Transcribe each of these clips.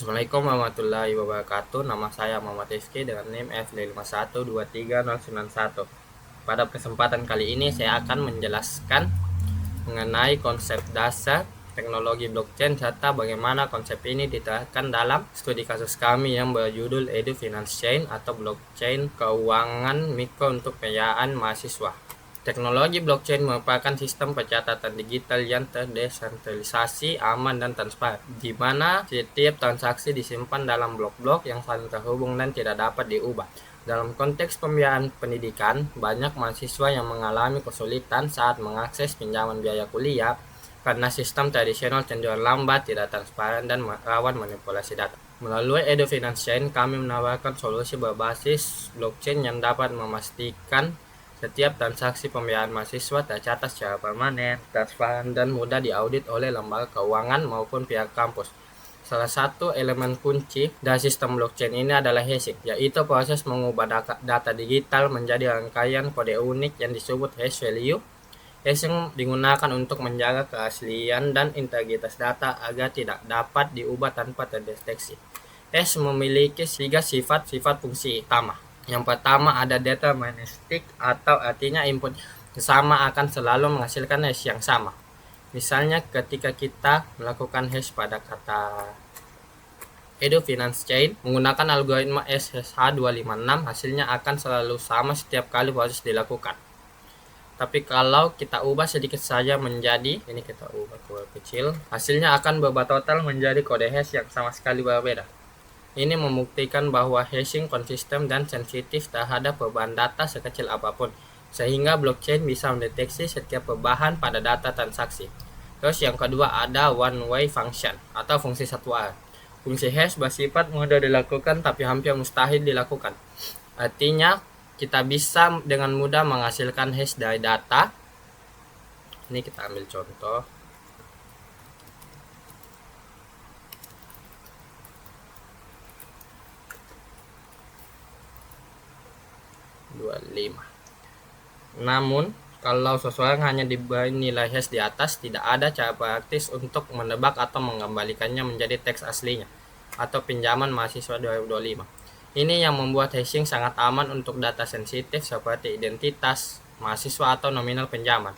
Assalamualaikum warahmatullahi wabarakatuh. Nama saya Muhammad Rizky dengan NIM F5123091. Pada kesempatan kali ini saya akan menjelaskan mengenai konsep dasar teknologi blockchain serta bagaimana konsep ini diterapkan dalam studi kasus kami yang berjudul Edu Finance Chain atau blockchain keuangan mikro untuk pembiayaan mahasiswa. Teknologi blockchain merupakan sistem pencatatan digital yang terdesentralisasi, aman, dan transparan, di mana setiap transaksi disimpan dalam blok-blok yang saling terhubung dan tidak dapat diubah. Dalam konteks pembiayaan pendidikan, banyak mahasiswa yang mengalami kesulitan saat mengakses pinjaman biaya kuliah karena sistem tradisional cenderung lambat, tidak transparan, dan rawan manipulasi data. Melalui Edu Finance Chain, kami menawarkan solusi berbasis blockchain yang dapat memastikan setiap transaksi pembiayaan mahasiswa tercatat secara permanen, transparan, dan mudah diaudit oleh lembaga keuangan maupun pihak kampus. Salah satu elemen kunci dari sistem blockchain ini adalah hashing, yaitu proses mengubah data digital menjadi rangkaian kode unik yang disebut hash value. Hashing digunakan untuk menjaga keaslian dan integritas data agar tidak dapat diubah tanpa terdeteksi. Hash memiliki 3 sifat fungsi utama. Yang pertama ada deterministic, atau artinya input sama akan selalu menghasilkan hash yang sama. Misalnya ketika kita melakukan hash pada kata Edu Finance Chain menggunakan algoritma SSH256, hasilnya akan selalu sama setiap kali proses dilakukan. Tapi kalau kita ubah sedikit saja menjadi, ini kita ubah ke kecil, hasilnya akan berubah total menjadi kode hash yang sama sekali berbeda. Ini membuktikan bahwa hashing konsisten dan sensitif terhadap perubahan data sekecil apapun, sehingga blockchain bisa mendeteksi setiap perubahan pada data transaksi. Terus yang kedua ada one-way function atau fungsi satu arah. Fungsi hash bersifat mudah dilakukan tapi hampir mustahil dilakukan. Artinya kita bisa dengan mudah menghasilkan hash dari data. Ini kita ambil contoh. 25. Namun, kalau seseorang hanya diberi nilai hash di atas, tidak ada cara praktis untuk menebak atau mengembalikannya menjadi teks aslinya atau pinjaman mahasiswa 2025. Ini yang membuat hashing sangat aman untuk data sensitif seperti identitas mahasiswa atau nominal pinjaman.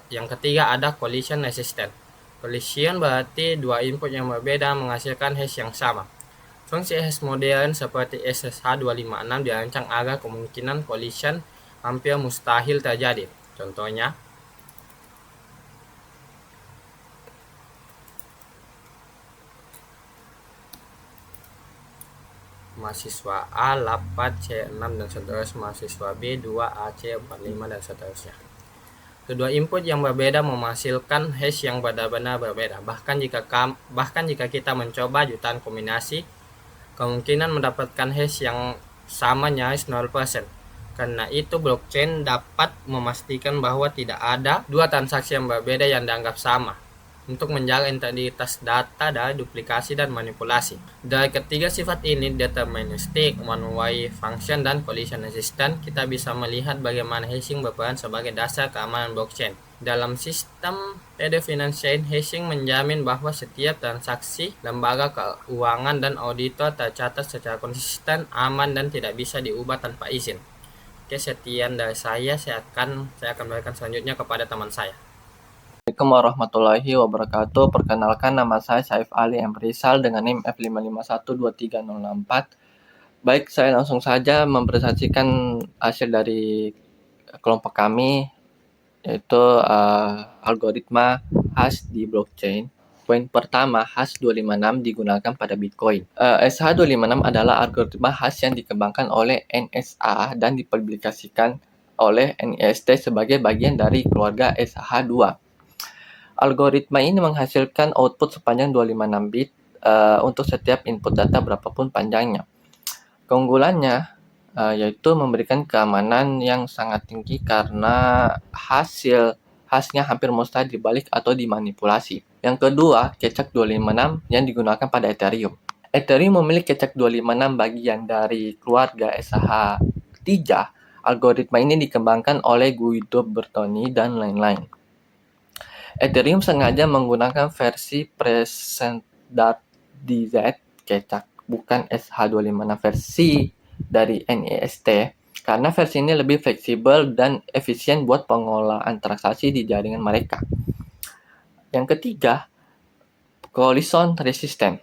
Yang ketiga ada collision resistant. Collision berarti dua input yang berbeda menghasilkan hash yang sama. Fungsi hash modern seperti SSH256 dirancang agar kemungkinan collision hampir mustahil terjadi. Contohnya, mahasiswa A 8C6 dan seterusnya, mahasiswa B 2AC45 dan seterusnya. Kedua input yang berbeda menghasilkan hash yang benar-benar berbeda. Bahkan jika kita mencoba jutaan kombinasi, kemungkinan mendapatkan hash yang sama nyaris 0%. Karena itu blockchain dapat memastikan bahwa tidak ada dua transaksi yang berbeda yang dianggap sama, untuk menjaga integritas data dari duplikasi dan manipulasi. Dari ketiga sifat ini, deterministic, one-way function, dan collision resistant, kita bisa melihat bagaimana hashing berperan sebagai dasar keamanan blockchain. Dalam sistem Edu Finance Chain, hashing menjamin bahwa setiap transaksi lembaga keuangan dan auditor tercatat secara konsisten, aman, dan tidak bisa diubah tanpa izin. Oke, sekian dari saya. Saya akan berikan selanjutnya kepada teman saya. Assalamualaikum warahmatullahi wabarakatuh. Perkenalkan, nama saya Saif Ali M. Rizal dengan NIM F5512304. Baik, saya langsung saja mempresentasikan hasil dari kelompok kami, yaitu algoritma hash di blockchain. Poin pertama, hash 256 digunakan pada Bitcoin. SH256 adalah algoritma hash yang dikembangkan oleh NSA dan dipublikasikan oleh NIST sebagai bagian dari keluarga SH2. Algoritma ini menghasilkan output sepanjang 256 bit untuk setiap input data berapapun panjangnya. Keunggulannya yaitu memberikan keamanan yang sangat tinggi karena hashnya hampir mustahil dibalik atau dimanipulasi. Yang kedua, kecak 256 yang digunakan pada Ethereum. Ethereum memiliki kecak 256 bagian dari keluarga SH3. Algoritma ini dikembangkan oleh Guido Bertoni dan lain-lain. Ethereum sengaja menggunakan versi pre-standardized Keccak, bukan SH256 versi dari NIST, karena versi ini lebih fleksibel dan efisien buat pengolahan transaksi di jaringan mereka. Yang ketiga, collision resistant.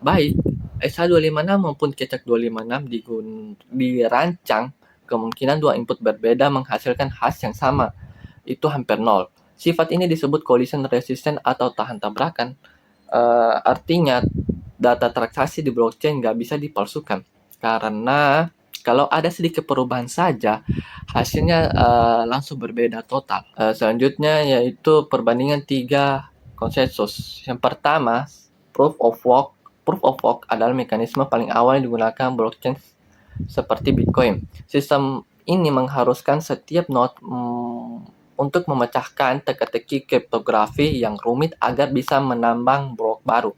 Baik SH256 maupun Keccak 256 dirancang kemungkinan dua input berbeda menghasilkan hash yang sama, itu hampir nol. Sifat ini disebut collision resistant atau tahan tabrakan. Artinya data transaksi di blockchain nggak bisa dipalsukan, karena kalau ada sedikit perubahan saja, hasilnya langsung berbeda total. Selanjutnya yaitu perbandingan 3 konsensus. Yang pertama, Proof of Work. Proof of Work adalah mekanisme paling awal yang digunakan blockchain seperti Bitcoin. Sistem ini mengharuskan setiap node untuk memecahkan teka-teki kriptografi yang rumit agar bisa menambang blok baru.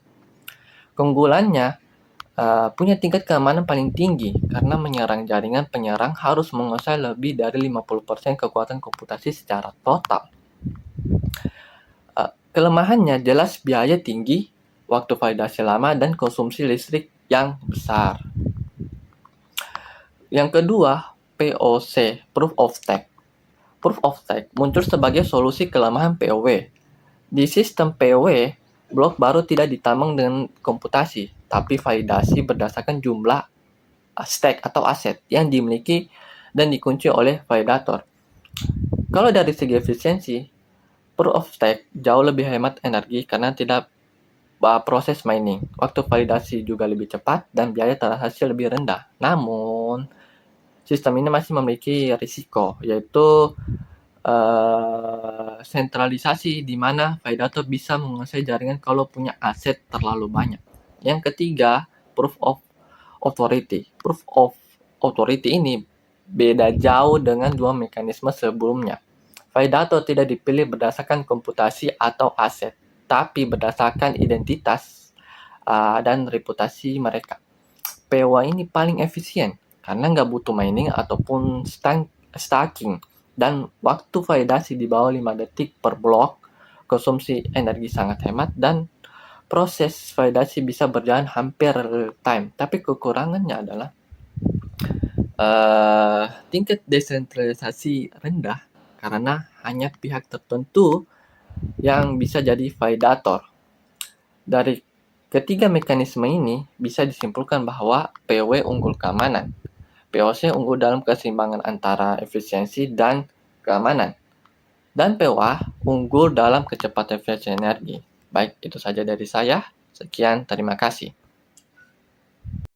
Keunggulannya punya tingkat keamanan paling tinggi karena menyerang jaringan penyerang harus menguasai lebih dari 50% kekuatan komputasi secara total. Kelemahannya jelas biaya tinggi, waktu validasi lama, dan konsumsi listrik yang besar. Yang kedua, POC, Proof of Stake. Proof of Stake muncul sebagai solusi kelemahan POW. Di sistem POW, blok baru tidak ditambang dengan komputasi, tapi validasi berdasarkan jumlah stake atau aset yang dimiliki dan dikunci oleh validator. Kalau dari segi efisiensi, Proof of Stake jauh lebih hemat energi karena tidak proses mining. Waktu validasi juga lebih cepat dan biaya transaksi lebih rendah. Namun, sistem ini masih memiliki risiko, yaitu sentralisasi di mana validator bisa menguasai jaringan kalau punya aset terlalu banyak. Yang ketiga, Proof of Authority. Proof of Authority ini beda jauh dengan dua mekanisme sebelumnya. Validator tidak dipilih berdasarkan komputasi atau aset, tapi berdasarkan identitas dan reputasi mereka. POW ini paling efisien karena nggak butuh mining ataupun staking, dan waktu validasi di bawah 5 detik per blok, konsumsi energi sangat hemat, dan proses validasi bisa berjalan hampir real time. Tapi kekurangannya adalah tingkat desentralisasi rendah karena hanya pihak tertentu yang bisa jadi validator. Dari ketiga mekanisme ini bisa disimpulkan bahwa POW unggul keamanan, POC unggul dalam keseimbangan antara efisiensi dan keamanan, dan POA unggul dalam kecepatan efisiensi energi. Baik, itu saja dari saya. Sekian, terima kasih.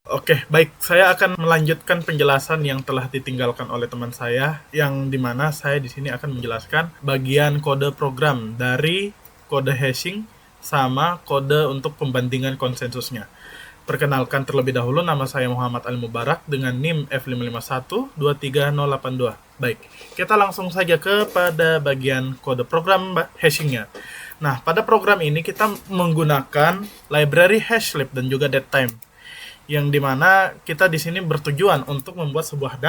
Oke, baik. Saya akan melanjutkan penjelasan yang telah ditinggalkan oleh teman saya, yang dimana saya di sini akan menjelaskan bagian kode program dari kode hashing sama kode untuk pembandingan konsensusnya. Perkenalkan terlebih dahulu, nama saya Muhammad Al-Mubarak dengan NIM F551-23082. Baik, kita langsung saja kepada bagian kode program hashingnya. Nah, pada program ini kita menggunakan library hashlib dan juga datetime, yang dimana kita di sini bertujuan untuk membuat sebuah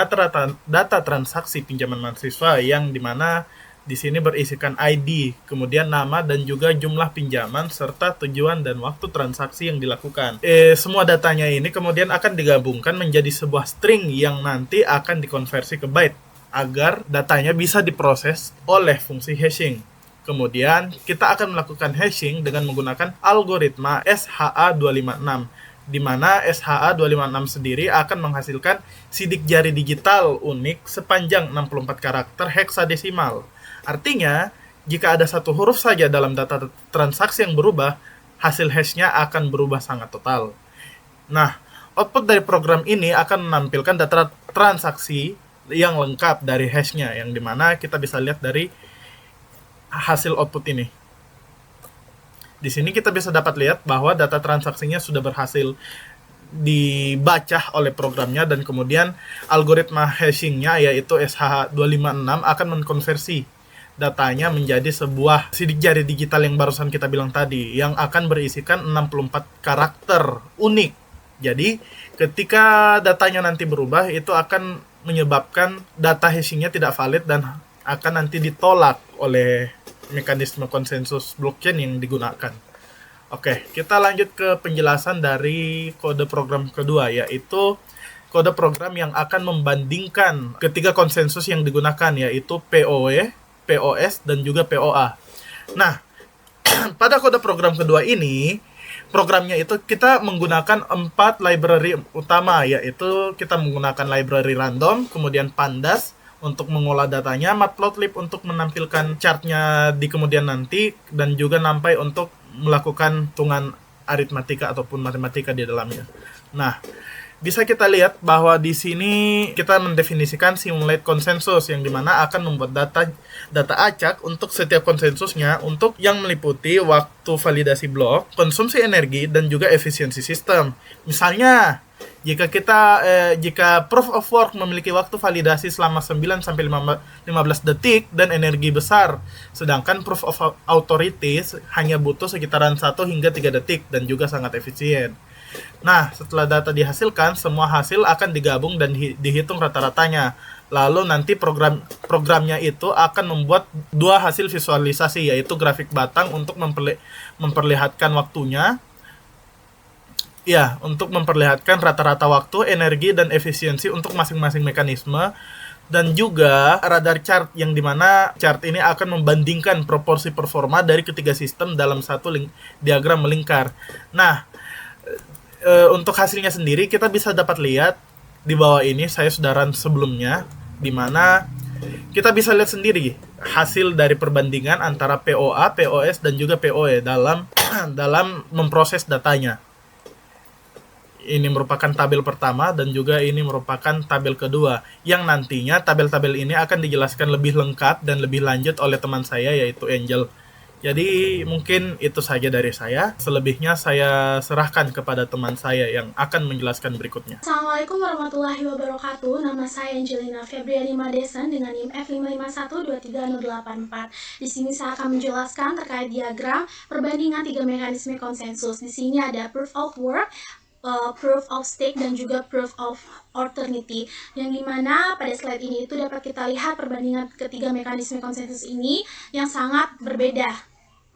data transaksi pinjaman mahasiswa, yang dimana di sini berisikan ID, kemudian nama dan juga jumlah pinjaman serta tujuan dan waktu transaksi yang dilakukan. Semua datanya ini kemudian akan digabungkan menjadi sebuah string yang nanti akan dikonversi ke byte agar datanya bisa diproses oleh fungsi hashing. Kemudian kita akan melakukan hashing dengan menggunakan algoritma SHA-256, di mana SHA-256 sendiri akan menghasilkan sidik jari digital unik sepanjang 64 karakter heksadesimal. Artinya, jika ada satu huruf saja dalam data transaksi yang berubah, hasil hashnya akan berubah sangat total. Nah, output dari program ini akan menampilkan data transaksi yang lengkap dari hashnya, yang dimana kita bisa lihat dari hasil output ini. Di sini kita bisa dapat lihat bahwa data transaksinya sudah berhasil dibaca oleh programnya, dan kemudian algoritma hashingnya yaitu SHA-256 akan mengkonversi datanya menjadi sebuah sidik jari digital yang barusan kita bilang tadi, yang akan berisikan 64 karakter unik. Jadi ketika datanya nanti berubah, itu akan menyebabkan data hashingnya tidak valid dan akan nanti ditolak oleh mekanisme konsensus blockchain yang digunakan. Oke, kita lanjut ke penjelasan dari kode program kedua, yaitu kode program yang akan membandingkan ketiga konsensus yang digunakan, yaitu POW, POS, dan juga POA. Nah, pada kode program kedua ini, programnya itu kita menggunakan 4 library utama, yaitu kita menggunakan library random, kemudian pandas untuk mengolah datanya, matplotlib untuk menampilkan chartnya di kemudian nanti, dan juga numpy untuk melakukan hitungan aritmatika ataupun matematika di dalamnya. Nah, bisa kita lihat bahwa di sini kita mendefinisikan simulate konsensus, yang dimana akan membuat data acak untuk setiap konsensusnya untuk yang meliputi waktu validasi blok, konsumsi energi, dan juga efisiensi sistem. Misalnya, jika proof of work memiliki waktu validasi selama 9 sampai 15 detik dan energi besar, sedangkan proof of authority hanya butuh sekitaran 1 hingga 3 detik dan juga sangat efisien. Nah, setelah data dihasilkan, semua hasil akan digabung dan dihitung rata-ratanya. Lalu nanti programnya itu akan membuat 2 hasil visualisasi, yaitu grafik batang untuk memperlihatkan waktunya, untuk memperlihatkan rata-rata waktu, energi, dan efisiensi untuk masing-masing mekanisme, dan juga radar chart, yang dimana chart ini akan membandingkan proporsi performa dari ketiga sistem dalam satu diagram melingkar. Nah, untuk hasilnya sendiri kita bisa dapat lihat di bawah ini, saya sudah run sebelumnya, di mana kita bisa lihat sendiri hasil dari perbandingan antara POA, POS, dan juga POE dalam memproses datanya. Ini merupakan tabel pertama dan juga ini merupakan tabel kedua, yang nantinya tabel-tabel ini akan dijelaskan lebih lengkap dan lebih lanjut oleh teman saya, yaitu Angel. Jadi mungkin itu saja dari saya. Selebihnya saya serahkan kepada teman saya yang akan menjelaskan berikutnya. Assalamualaikum warahmatullahi wabarakatuh. Nama saya Angelina Febriani Madesan dengan NIM F5512384. Di sini saya akan menjelaskan terkait diagram perbandingan 3 mekanisme konsensus. Di sini ada proof of work, proof of stake, dan juga proof of alternity, yang dimana pada slide ini itu dapat kita lihat perbandingan ketiga mekanisme konsensus ini yang sangat berbeda.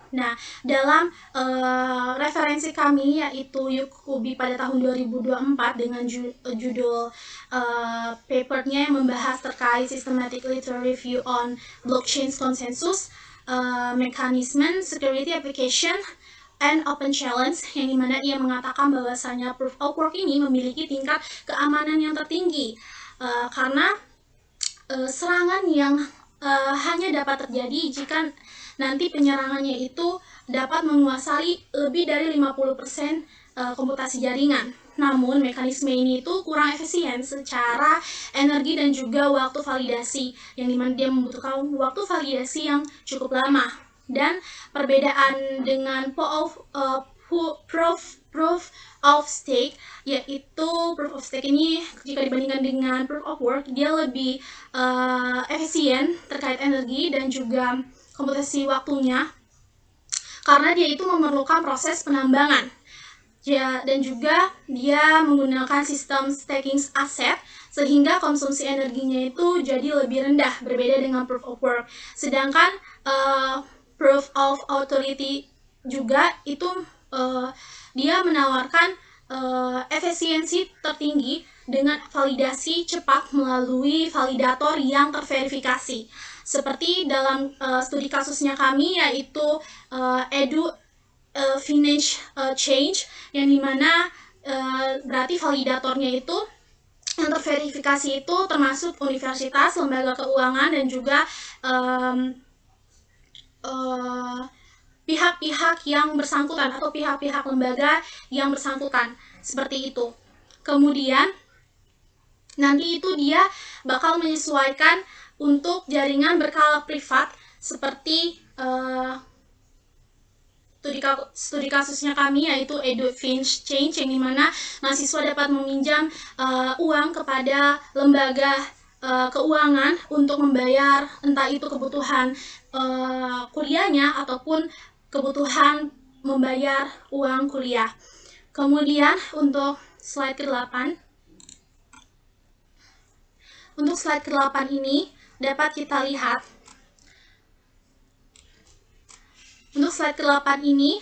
Nah, dalam referensi kami, yaitu Yukubi pada tahun 2024 dengan judul papernya yang membahas terkait Systematic Literature Review on Blockchain Consensus, Mechanism, Security Application, and Open Challenge, yang dimana ia mengatakan bahwasanya Proof of Work ini memiliki tingkat keamanan yang tertinggi karena serangan yang hanya dapat terjadi jika nanti penyerangannya itu dapat menguasai lebih dari 50% komputasi jaringan. Namun mekanisme ini itu kurang efisien secara energi dan juga waktu validasi, yang dimana dia membutuhkan waktu validasi yang cukup lama. Dan perbedaan dengan proof of stake, yaitu proof of stake ini jika dibandingkan dengan proof of work, dia lebih efisien terkait energi dan juga komputasi waktunya, karena dia itu memerlukan proses penambangan. Dan juga dia menggunakan sistem staking aset, sehingga konsumsi energinya itu jadi lebih rendah, berbeda dengan proof of work. Sedangkan proof of authority juga itu dia menawarkan efisiensi tertinggi dengan validasi cepat melalui validator yang terverifikasi. Seperti dalam studi kasusnya kami, yaitu Finance Change, yang dimana berarti validatornya itu yang terverifikasi itu termasuk universitas, lembaga keuangan, dan juga pihak-pihak yang bersangkutan atau pihak-pihak lembaga yang bersangkutan, seperti itu. Kemudian nanti itu dia bakal menyesuaikan untuk jaringan berkala privat, seperti studi kasusnya kami, yaitu Finance Change, yang dimana mahasiswa dapat meminjam uang kepada lembaga keuangan untuk membayar entah itu kebutuhan kuliahnya ataupun kebutuhan membayar uang kuliah. Kemudian untuk slide ke-8, ini dapat kita lihat. Untuk slide ke-8 ini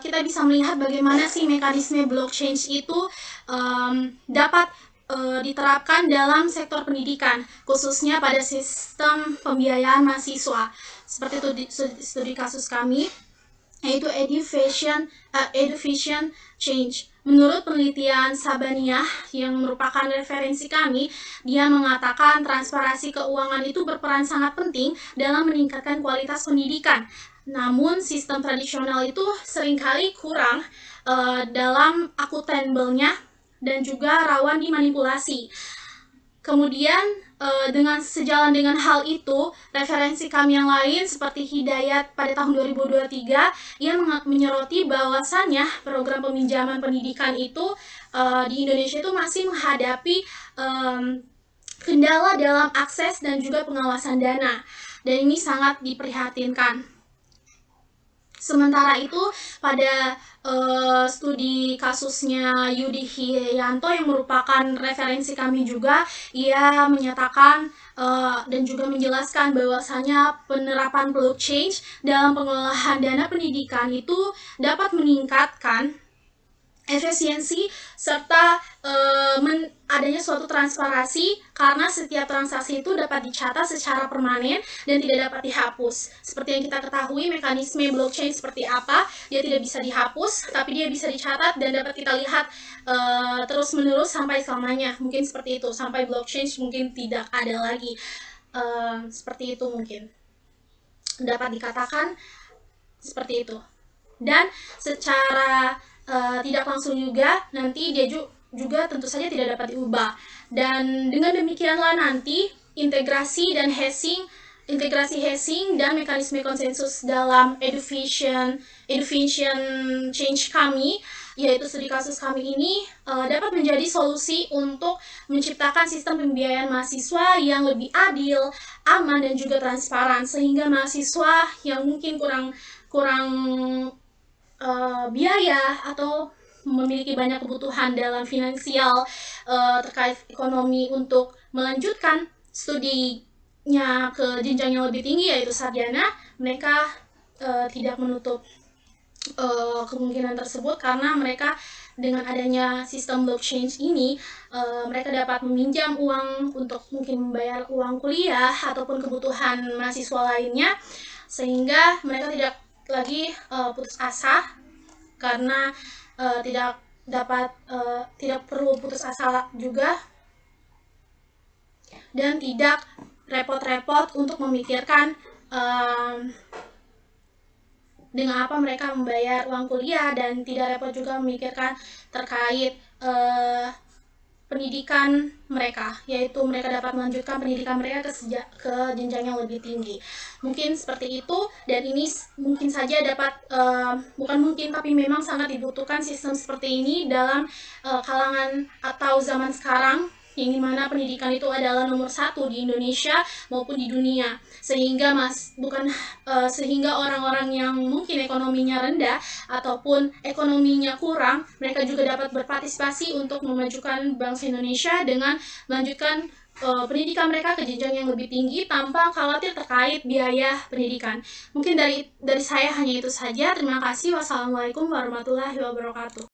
kita bisa melihat bagaimana sih mekanisme blockchain itu dapat diterapkan dalam sektor pendidikan, khususnya pada sistem pembiayaan mahasiswa. Seperti itu di studi kasus kami, yaitu education change. Menurut penelitian Sabaniah yang merupakan referensi kami, dia mengatakan transparansi keuangan itu berperan sangat penting dalam meningkatkan kualitas pendidikan. Namun sistem tradisional itu seringkali kurang dalam akuntabelnya dan juga rawan dimanipulasi. Kemudian sejalan dengan hal itu, referensi kami yang lain seperti Hidayat pada tahun 2023, ia menyoroti bahwasannya program peminjaman pendidikan itu di Indonesia itu masih menghadapi kendala dalam akses dan juga pengawasan dana, dan ini sangat diprihatinkan. Sementara itu, pada studi kasusnya Yudi Hiyanto yang merupakan referensi kami juga, ia menyatakan dan juga menjelaskan bahwasanya penerapan blockchain dalam pengelolaan dana pendidikan itu dapat meningkatkan efisiensi serta adanya suatu transparansi, karena setiap transaksi itu dapat dicatat secara permanen dan tidak dapat dihapus. Seperti yang kita ketahui, mekanisme blockchain seperti apa, dia tidak bisa dihapus, tapi dia bisa dicatat dan dapat kita lihat terus-menerus sampai selamanya. Mungkin seperti itu, sampai blockchain mungkin tidak ada lagi. Seperti itu mungkin dapat dikatakan seperti itu. Dan secara tidak langsung juga nanti dia juga tentu saja tidak dapat diubah. Dan dengan demikianlah nanti integrasi hashing dan mekanisme konsensus dalam education change kami, yaitu studi kasus kami ini, dapat menjadi solusi untuk menciptakan sistem pembiayaan mahasiswa yang lebih adil, aman, dan juga transparan, sehingga mahasiswa yang mungkin kurang biaya atau memiliki banyak kebutuhan dalam finansial terkait ekonomi untuk melanjutkan studinya ke jenjang yang lebih tinggi, yaitu sarjana, mereka tidak menutup kemungkinan tersebut, karena mereka dengan adanya sistem blockchain ini mereka dapat meminjam uang untuk mungkin membayar uang kuliah ataupun kebutuhan mahasiswa lainnya, sehingga mereka tidak lagi putus asa, karena tidak perlu putus asa juga, dan tidak repot-repot untuk memikirkan dengan apa mereka membayar uang kuliah, dan tidak repot juga memikirkan terkait pendidikan mereka, yaitu mereka dapat melanjutkan pendidikan mereka ke jenjang yang lebih tinggi. Mungkin seperti itu, dan ini mungkin saja dapat bukan mungkin tapi memang sangat dibutuhkan sistem seperti ini dalam kalangan atau zaman sekarang, yang dimana pendidikan itu adalah nomor 1 di Indonesia maupun di dunia, sehingga sehingga orang-orang yang mungkin ekonominya rendah ataupun ekonominya kurang, mereka juga dapat berpartisipasi untuk memajukan bangsa Indonesia dengan melanjutkan pendidikan mereka ke jenjang yang lebih tinggi tanpa khawatir terkait biaya pendidikan. Mungkin dari saya hanya itu saja. Terima kasih. Wassalamualaikum warahmatullahi wabarakatuh.